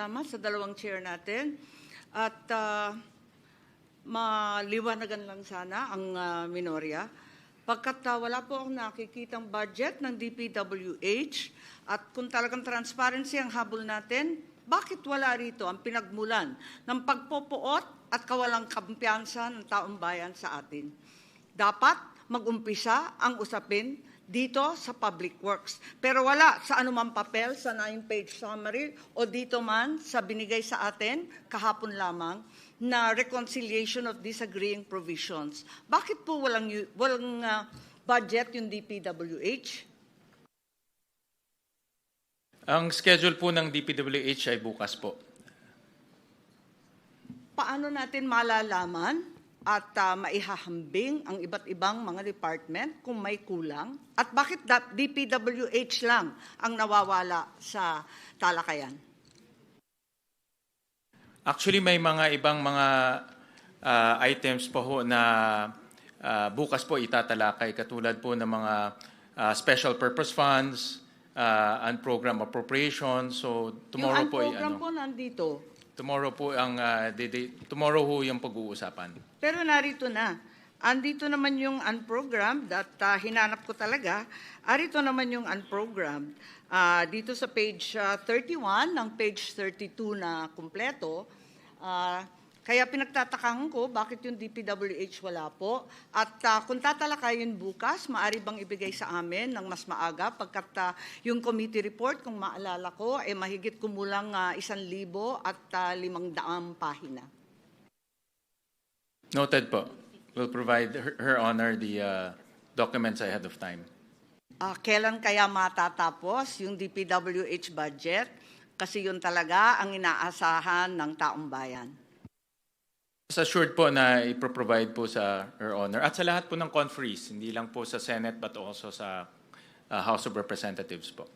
salamat sa dalawang chair natin. At maliwanagan lang sana ang minorya. Pagkat wala po akong nakikitang budget ng DPWH at kung talagang transparency ang habol natin, bakit wala rito ang pinagmulan ng pagpopoot at kawalang kampiyansa ng taong bayan sa atin? Dapat mag-umpisa ang usapin dito sa Public Works. Pero wala sa anumang papel, sa 9-page summary o dito man sa binigay sa atin kahapon lamang na reconciliation of disagreeing provisions. Bakit po walang budget yung DPWH? Ang schedule po ng DPWH ay bukas po. Paano natin malalaman at maihahambing ang iba't ibang mga department kung may kulang? At bakit DPWH lang ang nawawala sa talakayan? Actually, may mga ibang mga items po ho na bukas po itatalakay katulad po ng mga special purpose funds, unprogrammed appropriations. So tomorrow po ay Yung po nandito. Tomorrow po ang tomorrow ho yung pag-uusapan. Pero narito na. Andito naman yung unprogrammed at hinanap ko talaga. Arito naman yung unprogrammed. Dito sa page 31 ng page 32 na kumpleto. Kaya pinagtatakangan ko bakit yung DPWH wala po. At kung tatalakayin bukas, maaari bang ibigay sa amin ng mas maaga pagkat yung committee report, kung maalala ko, mahigit kumulang 1,000 at 500 pahina. Noted po. We'll provide Her Honor the documents ahead of time. Kailan kaya matatapos yung DPWH budget? Kasi yun talaga ang inaasahan ng taong bayan. Assured po na ipro-provide po sa Her Honor at sa lahat po ng conferees, hindi lang po sa Senate but also sa House of Representatives po.